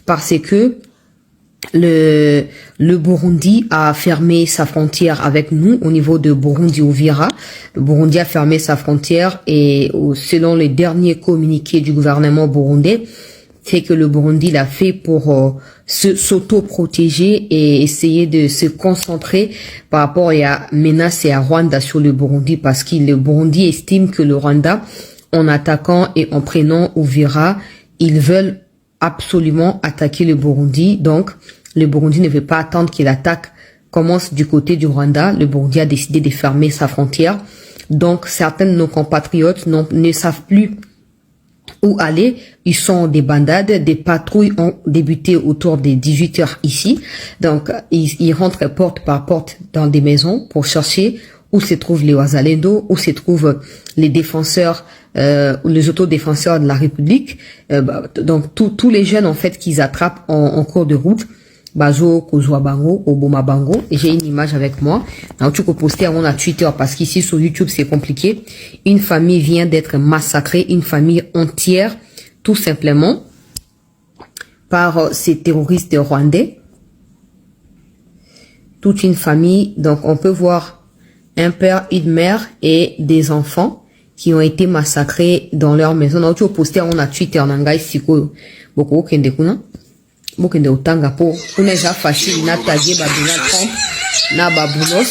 parce que le Burundi a fermé sa frontière avec nous au niveau de Burundi-Uvira. Le Burundi a fermé sa frontière et selon les derniers communiqués du gouvernement burundais, c'est que le Burundi l'a fait pour s'auto-protéger et essayer de se concentrer par rapport à menace et à Rwanda sur le Burundi, parce que le Burundi estime que le Rwanda, en attaquant et en prenant Uvira, ils veulent absolument attaquer le Burundi. Donc, le Burundi ne veut pas attendre que l'attaque commence du côté du Rwanda. Le Burundi a décidé de fermer sa frontière. Donc, certains de nos compatriotes ne savent plus où aller. Ils sont en débandade. Des patrouilles ont débuté autour des 18 heures ici. Donc, ils rentrent porte par porte dans des maisons pour chercher où se trouvent les Wazalendo, où se trouvent les défenseurs, les autodéfenseurs de la République. Donc, tous les jeunes, en fait, qu'ils attrapent en cours de route, Bazo, Kozwa Bango, Oboma Bango. Et j'ai une image avec moi. Alors, tu peux poster à Twitter, parce qu'ici, sur YouTube, c'est compliqué. Une famille vient d'être massacrée, une famille entière, tout simplement, par ces terroristes rwandais. Toute une famille. Donc, on peut voir un père, une mère et des enfants qui ont été massacrés dans leur maison. Donc, tu peux poster à Twitter, Nangai Siko, Boko Kendekuna. Bokende utanga po kuna ja fashi na tagué ba Donald Trump na baboulos.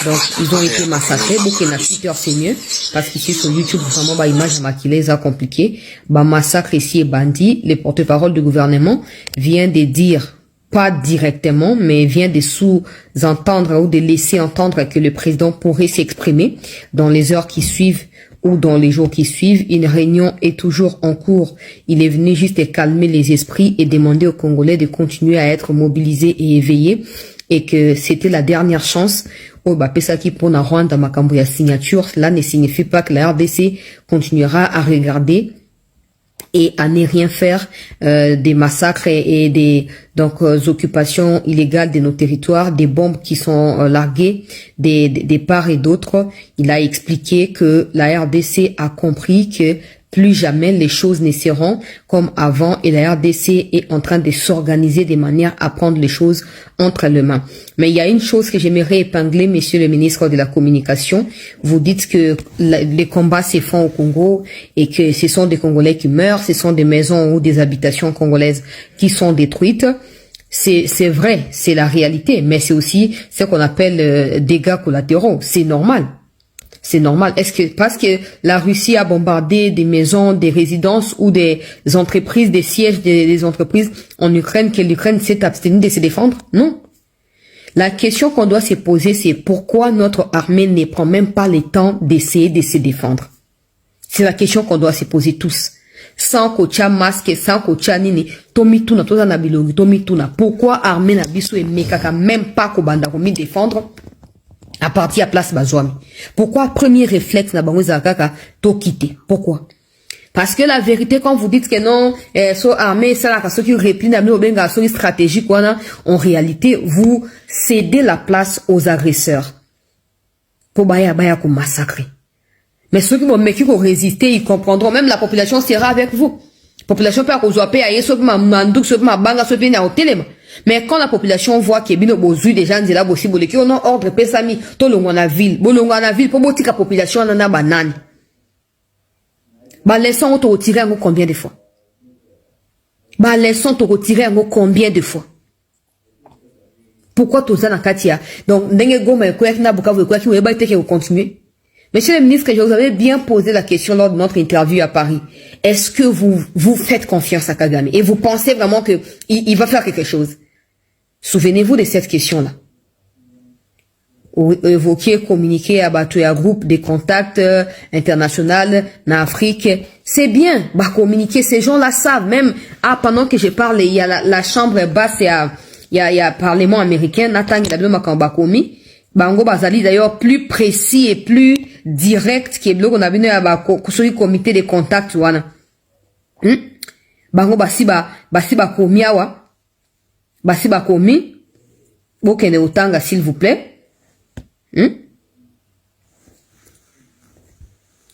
Donc ils ont été massacrés. Beaucoup na Twitter c'est mieux parce qu'ici sur YouTube vraiment ba image maquillée ça compliqué. Ba massacre ici est bandit. Les porte-parole du gouvernement vient de dire, pas directement, mais vient de sous-entendre ou de laisser entendre que le président pourrait s'exprimer dans les heures qui suivent ou dans les jours qui suivent. Une réunion est toujours en cours. Il est venu juste calmer les esprits et demander aux Congolais de continuer à être mobilisés et éveillés, et que c'était la dernière chance. Oh, bah, Pesaki pour Rwanda Makambo ya signature, cela ne signifie pas que la RDC continuera à regarder et à ne rien faire des massacres et des occupations illégales de nos territoires, des bombes qui sont larguées des parts et d'autres. Il a expliqué que la RDC a compris que plus jamais les choses ne seront comme avant, et la RDC est en train de s'organiser de manière à prendre les choses entre les mains. Mais il y a une chose que j'aimerais épingler, monsieur le ministre de la Communication. Vous dites que les combats se font au Congo et que ce sont des Congolais qui meurent, ce sont des maisons ou des habitations congolaises qui sont détruites. C'est vrai, c'est la réalité, mais c'est aussi ce qu'on appelle dégâts collatéraux. C'est normal. C'est normal. Est-ce que parce que la Russie a bombardé des maisons, des résidences ou des entreprises, des sièges des entreprises en Ukraine, que l'Ukraine s'est abstenue de se défendre? Non. La question qu'on doit se poser, c'est pourquoi notre armée ne prend même pas le temps d'essayer de se défendre. C'est la question qu'on doit se poser tous. Sans kocha masque, sans kocha nini, tomituna, toza na bilongi, tomituna. Pourquoi armée na biso et mekaka même pas kobanda komi défendre? À partir à place Bazouami. Pourquoi premier réflexe na bango zakaka to quitter? Pourquoi? Parce que la vérité, quand vous dites que non, so armée, ça là, ceux qui replient na obenga so stratégique, en réalité, vous cédez la place aux agresseurs. Pour baya ko massacrer. Mais ceux qui vont résister, ils comprendront. Même la population sera avec vous. Population peut akozoaper aye ceux qui manduk, ceux qui banga, ceux qui na hotelema. Mais quand la population voit qu'il y a des gens qui ont ordre pesami, tout le monde a ville, pour motiver la population en a banane. Bah, laissons te retirer combien de fois? Bah, laissons te retirer combien de fois? Pourquoi tout ça dans Katia? Donc, n'engagez pas quoi na buka vous quoi qui vous que vous continuez. Monsieur le ministre, je vous avais bien posé la question lors de notre interview à Paris. Est-ce que vous faites confiance à Kagame et vous pensez vraiment que il va faire quelque chose? Souvenez-vous de cette question-là. Évoquer, communiquer, abattre un groupe de contacts internationaux en Afrique. C'est bien. Bah, communiquer, ces gens-là savent. Même, pendant que je parle, il y a la chambre basse, il y a Parlement américain, Nathan Bakomi. Bango Bazali, d'ailleurs, plus précis et plus direct que le qu'on a venu à ce comité de contacts, Bango Basiba Komiawa. Basiba Komi, Bokene Otanga, s'il vous plaît.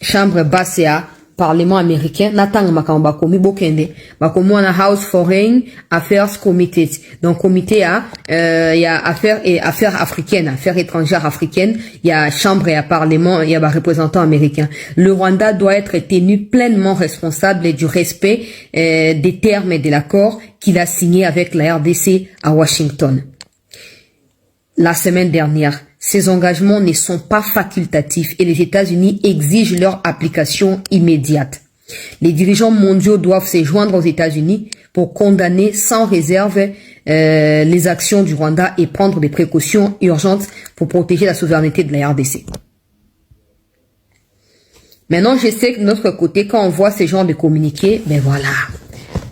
Chambre basse à Parlement américain, natang makamba komi bokende, bakomi on a House Foreign Affairs Committee. Donc comité il y a affaires africaines, affaires étrangères africaines, il y a chambre et parlement, il y a représentant américain. Le Rwanda doit être tenu pleinement responsable du respect des termes et de l'accord qu'il a signé avec la RDC à Washington. La semaine dernière, ces engagements ne sont pas facultatifs et les États-Unis exigent leur application immédiate. Les dirigeants mondiaux doivent se joindre aux États-Unis pour condamner sans réserve les actions du Rwanda et prendre des précautions urgentes pour protéger la souveraineté de la RDC. Maintenant, je sais que de notre côté, quand on voit ces genres de communiqués, ben voilà,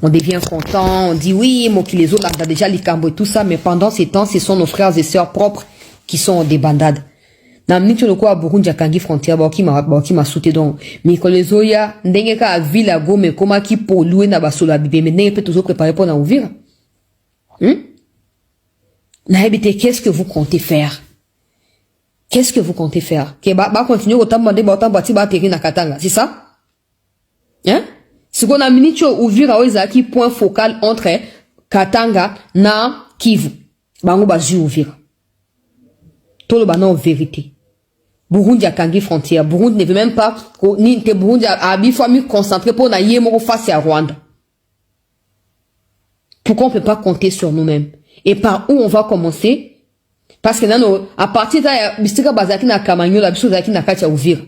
on devient content, on dit oui, les autres ont déjà les cambos et tout ça, mais pendant ces temps, ce sont nos frères et sœurs propres qui sont des bandades. Na mnicho loko a Burundi akangi frontière ba ki ma sauté donc mikolezo ya ndenge ka villa gome koma ki polluer na basola bibe mais ndenge peut toujours préparer pour na ouvrir. Na habité qu'est-ce que vous comptez faire? Qu'est-ce que vous comptez faire? Que ba continuer autant demander ba autant bâti ba terrain na Katanga, c'est ça? Hein? Ce qu'on a mnicho ouvrir a ezaki point focal entre Katanga na Kivu. Bango ba ju ouvrir. Tout le banan en vérité. Burundi a kangi frontière. Burundi ne veut même pas ni que Burundi a bifami concentré pour na yémoro face à Rwanda. Pourquoi on peut pas compter sur nous-mêmes? Et par où on va commencer? Parce que à partir de bistika bazaki na kamanyo la biso zaki na kacha ouvir.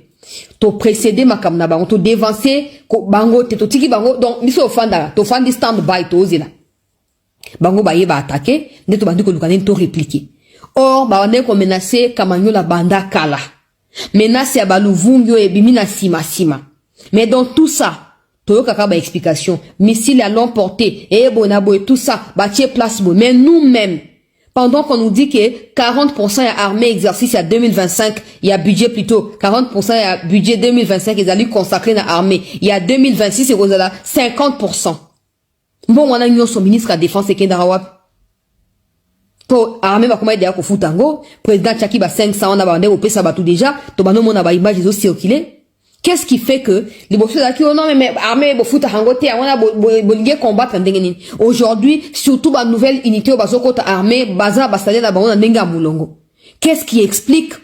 To précéder ma kamna bango, to dévancer bango te to tiki bango donc biso ofanda, to fandi stand by to ozela. Bango ba yeba attaquer, ne to bandi ko lukane to répliquer. Or, on est comme menacé Kamanyo la banda kala. Menacé à Baluvungyo et Bimina sima. Mais dans tout ça, Toyo Kakaba explication, missiles à long portée, et Bonabo et tout ça, bâtir place. Mais nous-mêmes, pendant qu'on nous dit que 40% est armée exercice à 2025, il y a budget plutôt, 40% est à budget 2025, ils allaient consacrer à l'armée. Il y a 2026, c'est 50%. Bon, on a une son ministre à la défense et Kendarawap. Pour armée ba comment dire ko futango président Tchaki ba 500 on a bandé au pesa ba tout déjà to ba no mona ba image zo circuler. Qu'est-ce qui fait que les bosseux là qui non mais armée bo futango te on a bolingé combattre ndengeni aujourd'hui surtout ba nouvelle unité ba zoko ta armée baza ba stade na ba on ndenga mulongo. Qu'est-ce qui explique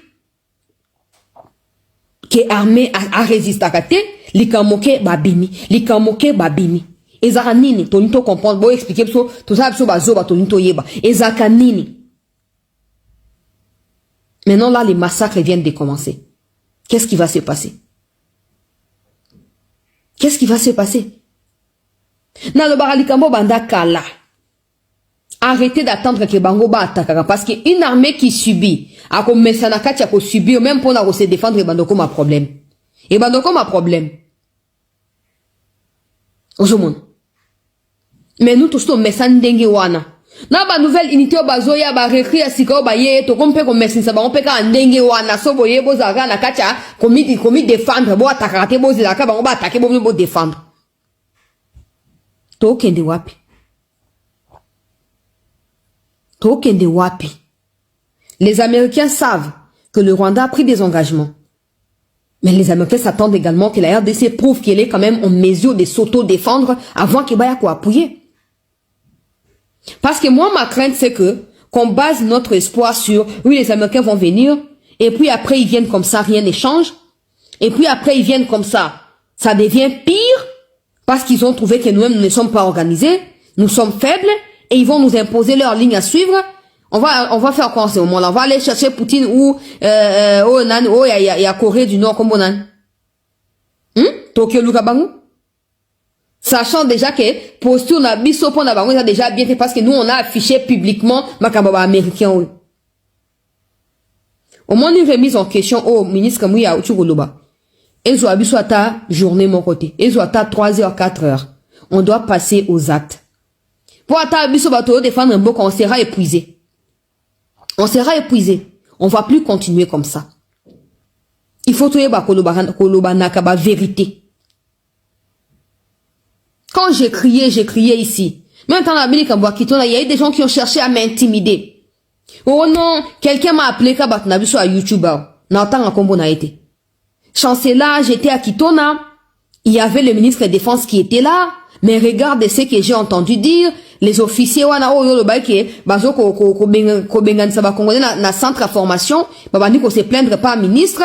que armée a résisté à kate likamoke babimi ezaka nini tonito comprendre bo expliquer so tout ça so bazo ba tonito yeba ezaka nini. Maintenant là les massacres viennent de commencer. Qu'est-ce qui va se passer? Qu'est-ce qui va se passer? Na lo baralikambo banda kala. Arrêtez d'attendre que bango ba attaquera parce que une armée qui subit a comme mesana katia ko subir même pour na se défendre et bandoko ma problème. Et bandoko ma problème. Ozomon. Mais nous tous nos messans dengue wana. Na ba nouvelle unité o bazoya ba rekri ya sika o ba ye to kompe ko messin ba on pe ka ndenge wana so boye bozaga na kacha komi défendre bo attaquer bo zilaka ba on ba attaquer bo défendre. To kende wapi? To kende wapi? Les Américains savent que le Rwanda a pris des engagements. Mais les Américains s'attendent également que la RDC prouve qu'elle est quand même en mesure de s'auto-défendre avant qu'il y ait quoi appuyer. Parce que moi, ma crainte, c'est que qu'on base notre espoir sur, oui, les Américains vont venir, et puis après, ils viennent comme ça, rien n'échange, et puis après, ils viennent comme ça. Ça devient pire, parce qu'ils ont trouvé que nous-mêmes, nous ne sommes pas organisés, nous sommes faibles, et ils vont nous imposer leur ligne à suivre. On va faire quoi en ce moment-là? On va aller chercher Poutine ou, y a Corée du Nord, comme on a. Tokyo Lukabangu? Sachant déjà que posture na biso pour na bango ça déjà bien fait parce que nous on a affiché publiquement makababa américain. Au moins une remise en question au ministre Kamouya Uchugoloba. Ezo abiso ata journée mon côté. Ezo ata 3h 4h. On doit passer aux actes. Pour ata abiso bato défendre un beau on sera épuisé. On sera épuisé. On va plus continuer comme ça. Il faut trouver ba koloba nakaba vérité. Quand j'ai crié ici. Maintenant, il y a eu des gens qui ont cherché à m'intimider. Oh non, quelqu'un m'a appelé sur YouTube. N'entends combo n'a été. Chancela, j'étais à Kitona. Il y avait le ministre de la Défense qui était là, mais regardez ce que j'ai entendu dire. Les officiers wana oyo le baike bazo ko bengan sa ba congolais na centre de formation ba dit qu'on se plaindre pas ministre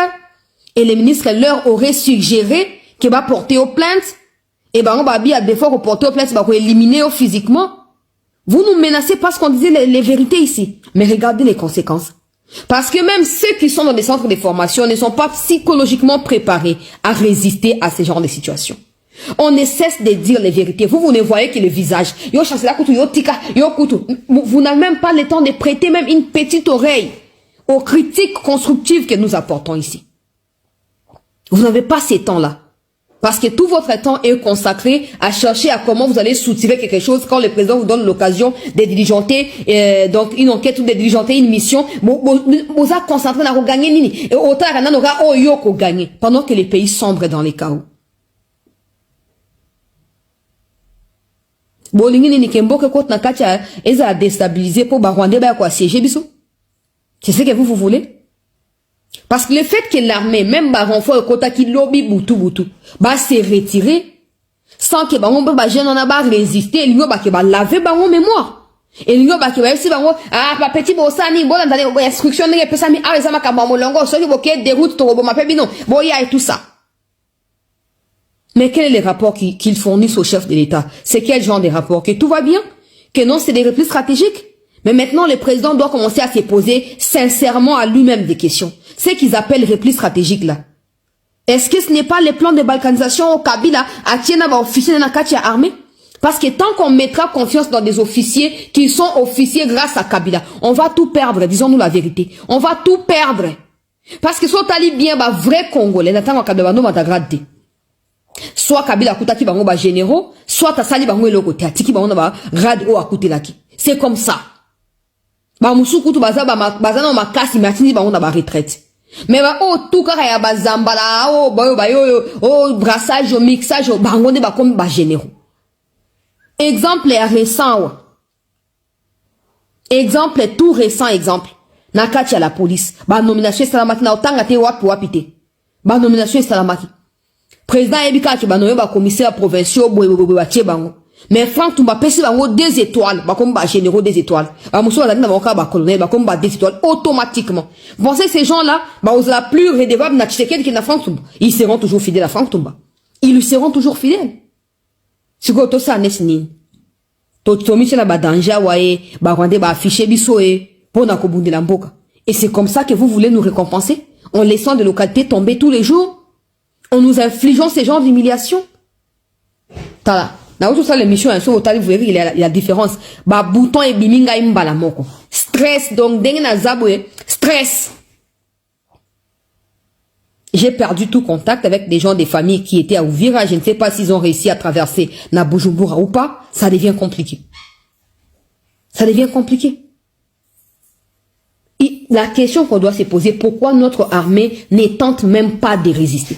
et les ministres leur auraient suggéré que va porter aux plaintes et on va bien à des fois porter aux plaintes ba ko éliminer physiquement. Vous nous menacez parce qu'on disait les vérités ici, mais regardez les conséquences. Parce que même ceux qui sont dans des centres de formation ne sont pas psychologiquement préparés à résister à ce genre de situation. On ne cesse de dire les vérités. Vous ne voyez que le visage. Vous n'avez même pas le temps de prêter même une petite oreille aux critiques constructives que nous apportons ici. Vous n'avez pas ces temps-là. Parce que tout votre temps est consacré à chercher à comment vous allez soutirer quelque chose quand le président vous donne l'occasion de diligenter donc une enquête ou de diligenter une mission. Vous êtes concentré à gagner et autant à gagner pendant que les pays sombrent dans les chaos. Déstabiliser pour c'est ce que vous voulez? Parce que le fait que l'armée, même renfort kota qui lobby boutou, va se retirer sans que on va résister, il va laver en mémoire. Et il va si ah petit bossani bon dans instruction ne peut ça mi arrêtama kabamo longo so que des routes to ma bino boya et tout ça. Mais quel est le rapport qu'ils fournissent au chef de l'État? C'est quel genre de rapport? Que tout va bien? Que non, c'est des replis stratégiques? Mais maintenant, le président doit commencer à se poser sincèrement à lui-même des questions. Ce qu'ils appellent replis stratégiques là. Est-ce que ce n'est pas les plans de balkanisation au Kabila à Tiena va officier dans la Katia armée? Parce que tant qu'on mettra confiance dans des officiers qui sont officiers grâce à Kabila, on va tout perdre, disons-nous la vérité. On va tout perdre. Parce que soit t'ali bien, bah, vrai Congolais, n'attends qu'à devant nous, ma t'agrade. Soit Kabila kutaki bango ba généraux, soit tasali bango eloko te atiki bango na ba grade o akuté laki. C'est comme ça. Ba musuku tu baza na makasi matini bango na ba retraite. Mais ba o tout kaka ya ba zambala o o brassage o mixage bango ne ba comme ba généraux. Exemple récent. Exemple tout récent exemple. Na kati ya la police. Ba nomination salamaki na otanga te wapite. Ba nomination salamaki. Président Ebika qui banoye ba commissaire provincial bango. Mais Franck Tumba pesi bango 2 étoiles, ba comme ba généraux 2 étoiles. Ba muso la ba ka ba colonel ba comme ba 2 étoiles automatiquement. Vous pensez ces gens-là, ba vous la plus redevable na Tshisekedi qui na Franck Tumba. Ils seront toujours fidèles à Franck Tumba. Ils lui seront toujours fidèles. Siko to sa nesni. To tomi na ba danger wae, ba rwande ba afficher biso pour na kobundela mboka. Et c'est comme ça que vous voulez nous récompenser en laissant des localités tomber tous les jours. En nous infligeant ces genres d'humiliation. Tala. Dans tout ça, l'émission, vous verrez, il y a la différence. Ba bouton et biminga imbala moko. Stress, donc, dengue na zaboué. Stress. J'ai perdu tout contact avec des gens des familles qui étaient à Ouvira. Je ne sais pas s'ils ont réussi à traverser na Bujumbura ou pas. Ça devient compliqué. Ça devient compliqué. Et la question qu'on doit se poser, pourquoi notre armée ne tente même pas de résister?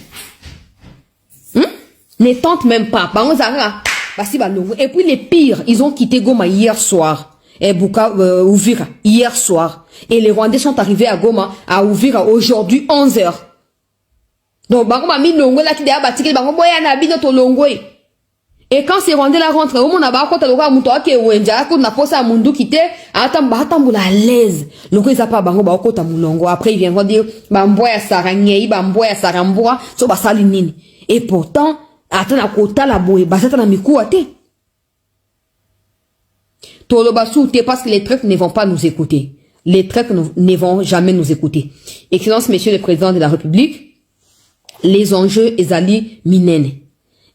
Ne tente même pas. Et puis les pires, ils ont quitté Goma hier soir. Et Ouvira, hier soir. Et les Rwandais sont arrivés à Goma, à Ouvira, aujourd'hui, 11h. Donc, Bango mis Longo là qui a bâti, Bango boya na bi notre Longo. Et quand ces Rwandais là rentrent, au monde a kota loka muto ake wenja, ko na posa mundu kite, atambula à l'aise. Longo ils a pas Bango ba kota mulongo. Après ils viendront dire, Bamboya sarangei, Bamboya saramboa, so basali nini. Et pourtant, attends, kota la boue, basata na mikuate. Tolobasu te parce que les traîtres ne vont pas nous écouter. Les traîtres ne vont jamais nous écouter. Excellence, Monsieur le Président de la République, les enjeux ezali minene.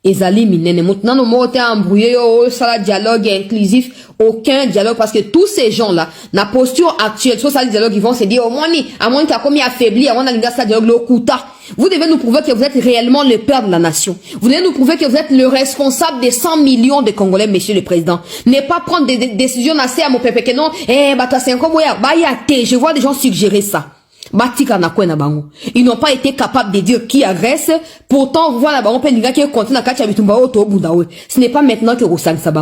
Ezali minene. Maintenant, nous montons embrouillé, ça dialogue inclusif, aucun dialogue parce que tous ces gens-là, la posture actuelle, sur ça dialogue, ils vont se dire, au moins, à moins qu'il y a comme affaibli, à moins qu'il y a dialogue, le kuta. Vous devez nous prouver que vous êtes réellement le père de la nation. Vous devez nous prouver que vous êtes le responsable des 100 millions de Congolais, Monsieur le Président. Ne pas prendre des décisions assez à mon pépé que non, je vois des gens suggérer ça. Ils n'ont pas été capables de dire qui agresse. Pourtant, voilà, ce n'est pas maintenant que vous savez ça.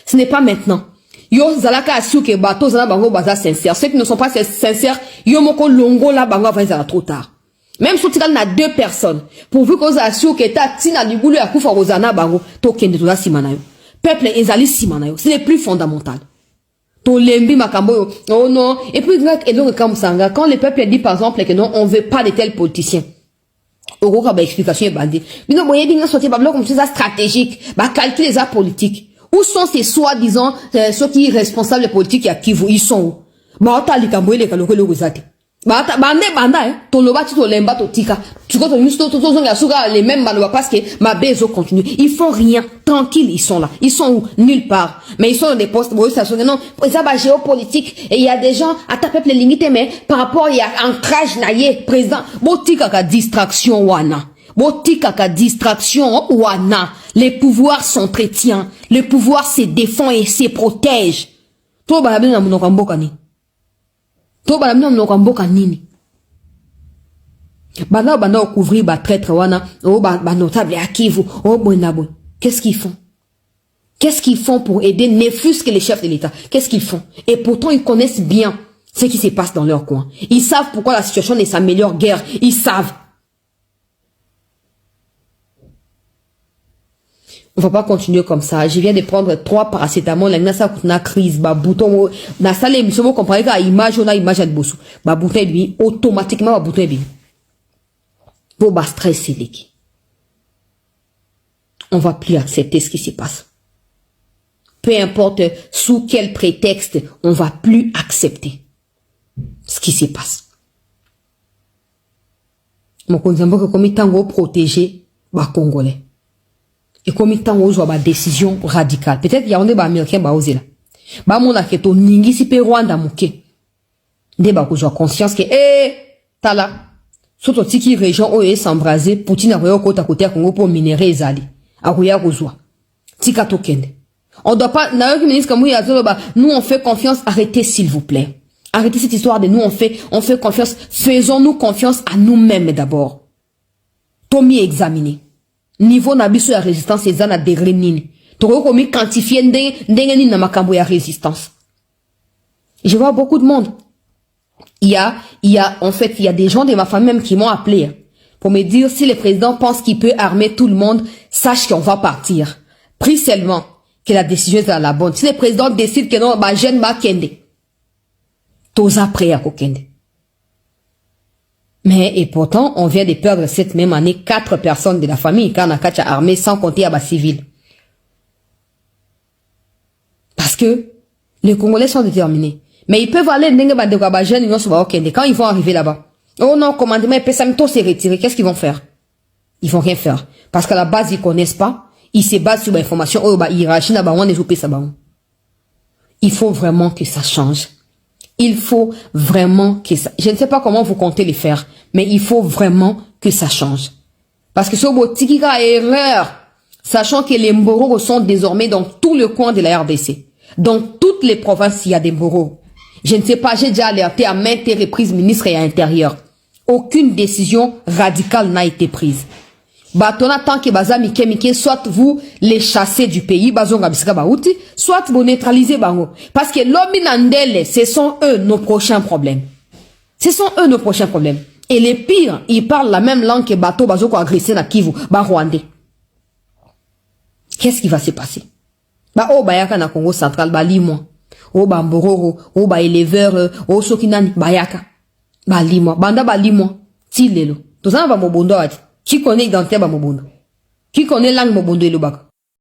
Ce n'est pas maintenant. Yo zalaka asuke bato zala bango baza sincère. Ceux qui ne sont pas sincères, yo moko longo la bango va trop tard. Même si tu as 2 personnes, pourvu qu'on assure que ta tina du boulot à koufa rozana bango, to kende to simanayo. Peuple ezali simanayo. C'est le plus fondamental. To lembi makambo, oh non. Et puis, quand le peuple dit par exemple que non, on veut pas de tels politiciens. Oroka ba explication est bandée. Mais non, moyen d'inga sortir bablo comme ça stratégique, ba calculer les politiques. Où sont ces soi-disant ceux qui sont responsables politiques à Kivu? Ils sont où? Ba ota likambo ele kaloko le gozate. Banda, ton loba tu to lemba to tika. Tu vois ton musto to zonga suga les mêmes maloba parce que ma bezo continue. Ils font rien, tranquille, ils sont là. Ils sont où? Nulle part. Mais ils sont dans des postes, ça non, ça va géopolitique et il y a des gens à taper les limites mais par rapport il y a ancrage naïe président. Botika ka distraction wana. Botika ka distraction wana. Les pouvoirs s'entretiennent, le pouvoir se défend et se protège. To ba na mnoka mboka ni. To ba na mnoka mboka nini? Banda couvrir ba traître wana, oh ba notable à Kivu, oh bonabo. Qu'est-ce qu'ils font? Qu'est-ce qu'ils font pour aider ne fût-ce que les chefs de l'État? Qu'est-ce qu'ils font? Et pourtant ils connaissent bien ce qui se passe dans leur coin. Ils savent pourquoi la situation ne s'améliore guère, ils savent. On va pas continuer comme ça. Je viens de prendre 3 paracétamol. La nasa kutna crise, ba bouton, na salle émission, vous comprenez qu'à image, on a image à bossou. Ba bouton bi, automatiquement, ba bouton bi. Pour ba stress, on va plus accepter ce qui se passe. Peu importe sous quel prétexte, on va plus accepter ce qui se passe. Mon konzambo que comme tango protéger, ba Congolais. Et comme il t'en ose ba décision radicale. Peut-être qu'il y a un débat américain ba osé là. Ba mon aketo ningi si pe Rwanda muke. Débat ko conscience que tala. Soto tiki région oye s'embraser Poutine a royo kota côté Congo pour minerais ezali. A roya kozwa. Tika tokende. On doit pas na yo ministre comme nous on fait confiance, arrêtez s'il vous plaît. Arrêtez cette histoire de nous on fait confiance, faisons-nous confiance à nous-mêmes d'abord. Tomi examiner. Niveau nabiso ya résistance ezana degré nini. Toko komi quantifier ndenge nini na makambo ya résistance. Je vois beaucoup de monde. Il y a des gens de ma famille même qui m'ont appelé pour me dire si le président pense qu'il peut armer tout le monde, sache qu'on va partir. Prie seulement que la décision est à la bonne. Si le président décide que non, bah jeune ba kende. Toza prêt à kokende. Mais, et pourtant, on vient de perdre cette même année 4 personnes de la famille, car on a 4 armées sans compter à bas civils. Parce que, les Congolais sont déterminés. Mais ils peuvent aller, quand ils vont arriver là-bas. Oh non, commandement, Pessamito s'est retiré. Qu'est-ce qu'ils vont faire? Ils vont rien faire. Parce qu'à la base, ils connaissent pas. Ils se basent sur l'information. Il faut vraiment que ça change. Il faut vraiment que ça... Je ne sais pas comment vous comptez les faire, mais il faut vraiment que ça change. Parce que ce boutique a erreur, sachant que les Mboro sont désormais dans tout le coin de la RDC. Dans toutes les provinces, il y a des Mboro. Je ne sais pas, j'ai déjà alerté à maintes reprises ministre et à l'intérieur. Aucune décision radicale n'a été prise. Batona tant que baza mike soit vous les chassez du pays bazonga bisika baouti, soit vous neutralisez bango parce que l'ominandele ce sont eux nos prochains problèmes. Ce sont eux nos prochains problèmes. Et les pires, ils parlent la même langue que bateau bazoko agressé na Kivu, ba Rwandais. Qu'est-ce qui va se passer? Ba o bayaka na Congo central ba limwa. O ba mbororo, o ba éleveur, o sokinani bayaka. Ba limwa, banda ba limwa. Ti lelo. Tozana ba mobondo ati. Qui connaît l'identité de Mobondo? Qui connaît langue Mobondo et le bac?